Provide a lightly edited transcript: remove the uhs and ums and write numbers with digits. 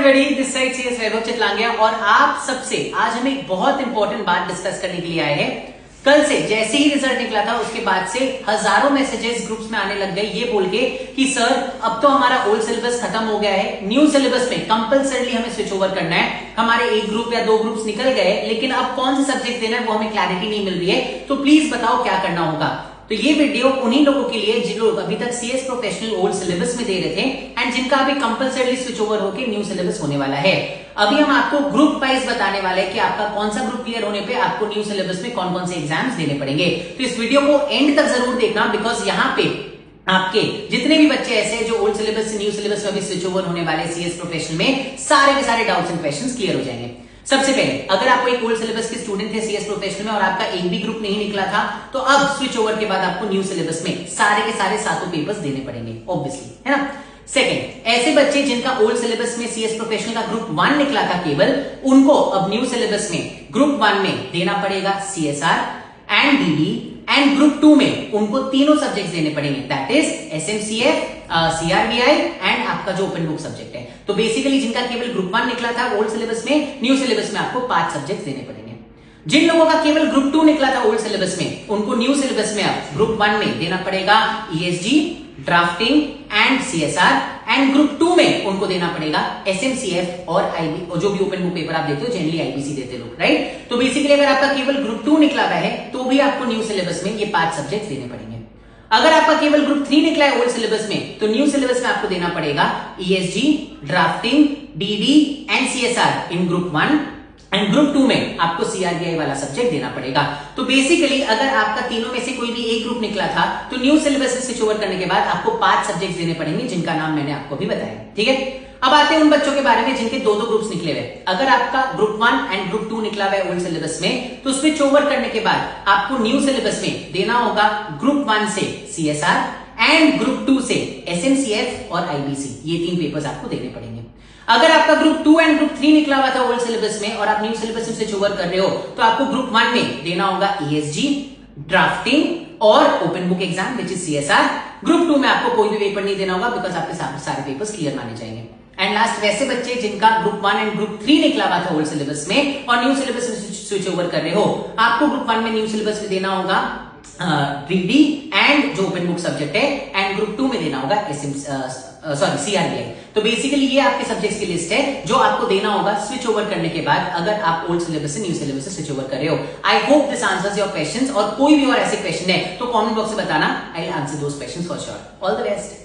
Everybody, this side CS वैभव चितलांगिया और आप सबसे आज हम एक बहुत इंपॉर्टेंट बात डिस्कस करने के लिए आए हैं। कल से जैसे ही रिजल्ट निकला था उसके बाद से हजारों मैसेजेस ग्रुप्स में आने लग गए ये बोल के कि सर अब तो हमारा ओल्ड सिलेबस खत्म हो गया है, न्यू सिलेबस में कंपलसरीली हमें स्विच ओवर करना है। हमारे एक ग्रुप या दो ग्रुप्स निकल गए लेकिन अब कौन से सब्जेक्ट देना है वो हमें क्लैरिटी नहीं मिल रही है, तो प्लीज बताओ क्या करना होगा। तो ये वीडियो उन्हीं लोगों के लिए जिन लोग अभी तक सीएस प्रोफेशनल ओल्ड सिलेबस में दे रहे थे एंड जिनका अभी कंपलसरी स्विच ओवर होकर न्यू सिलेबस होने वाला है। अभी हम आपको ग्रुप वाइज बताने वाले हैं कि आपका कौन सा ग्रुप क्लियर होने पे आपको न्यू सिलेबस में कौन कौन से एग्जाम्स देने पड़ेंगे। तो इस वीडियो को एंड तक जरूर देखना, बिकॉज यहाँ पे आपके जितने भी बच्चे ऐसे हैं जो ओल्ड सिलेबस से न्यू सिलेबस में अभी स्विच ओवर होने वाले सीएस प्रोफेशनल में सारे के सारे डाउट्स एंड क्वेश्चंस क्लियर हो जाएंगे। सबसे पहले अगर आप एक ओल्ड सिलेबस के स्टूडेंट थे सीएस प्रोफेशनल में और आपका एक भी ग्रुप नहीं निकला था तो अब स्विच ओवर के बाद आपको न्यू सिलेबस में सारे के सारे सातों पेपर्स देने पड़ेंगे ऑब्वियसली, है ना। सेकंड, ऐसे बच्चे जिनका ओल्ड सिलेबस में सीएस प्रोफेशनल का ग्रुप 1 निकला था केवल, उनको अब न्यू सिलेबस में ग्रुप 1 में देना पड़ेगा CSR and DD and group 2 में उनको तीनों सब्जेक्ट्स देने पड़ेंगे, दैट इज एसएमसीएफ, सीआरबीआई एंड आपका जो ओपन बुक सब्जेक्ट है। तो बेसिकली जिनका केवल ग्रुप 1 निकला था ओल्ड सिलेबस में, न्यू सिलेबस में आपको 5 सब्जेक्ट्स देने पड़ेंगे। जिन लोगों का केवल ग्रुप 2 निकला था ओल्ड सिलेबस में, उनको न्यू सिलेबस में अब ग्रुप 1 में देना पड़ेगा ESG, drafting and CSR and group 2 में उनको देना पड़ेगा एसएमसीएफ और आईबी, और जो भी ओपन बुक पेपर आप देते हो जनरली आईबीसी देते लोग, राइट। तो बेसिकली अगर आपका केवल ग्रुप 2 निकला हुआ है तो भी आपको न्यू सिलेबस में ये 5 सब्जेक्ट देने पड़ेंगे। अगर आपका केवल ग्रुप 3 निकला है ओल्ड सिलेबस में तो न्यू सिलेबस में आपको देना पड़ेगा ESG, drafting, DD and CSR in group 1 and group 2 में आपको सीआरबीआई वाला सब्जेक्ट देना पड़ेगा। तो बेसिकली अगर आपका तीनों में से कोई भी एक ग्रुप निकला था तो न्यू सिलेबस से स्विच ओवर करने के बाद आपको 5 सब्जेक्ट देने पड़ेंगे जिनका नाम मैंने आपको भी बताया, ठीक है। अब आते हैं उन बच्चों के बारे में जिनके दो ग्रुप्स निकले हुए। अगर आपका ग्रुप 1 एंड ग्रुप 2 निकला हुआ है ओल्ड सिलेबस में तो स्विच ओवर करने के बाद आपको न्यू सिलेबस में देना होगा ग्रुप 1 से सीएसआर एंड ग्रुप 2 से एसएमसीएफ और आईबीसी, ये 3 पेपर्स आपको देने पड़ेंगे। अगर आपका ग्रुप 2 एंड ग्रुप 3 निकला हुआ था ओल्ड सिलेबस में और आप न्यू सिलेबस में स्विच ओवर कर रहे हो तो आपको ग्रुप 1 में देना होगा ईएसजी, ड्राफ्टिंग और open book exam which is CSR. Group 2 में आपको कोई भी पेपर नहीं देना होगा बिकॉज आपके सारे पेपर्स क्लियर माने जाएंगे। एंड लास्ट, वैसे बच्चे जिनका ग्रुप 1 एंड ग्रुप 3 निकला हुआ था ओल्ड सिलेबस में और न्यू सिलेबस में स्विच ओवर कर रहे हो, आपको ग्रुप 1 में न्यू सिलेबस में देना होगा डीडी एंड जो ओपन बुक सब्जेक्ट है एंड ग्रुप 2 में देना होगा सीआरबीआई। तो बेसिकली ये आपके सब्जेक्ट्स की लिस्ट है जो आपको देना होगा स्विच ओवर करने के बाद अगर आप ओल्ड सिलेबस से न्यू सिलेबस से स्विच ओवर कर रहे हो। I hope this answers your questions, और कोई भी और ऐसे क्वेश्चन है तो कमेंट बॉक्स में बताना, I will answer those questions for sure. All the best.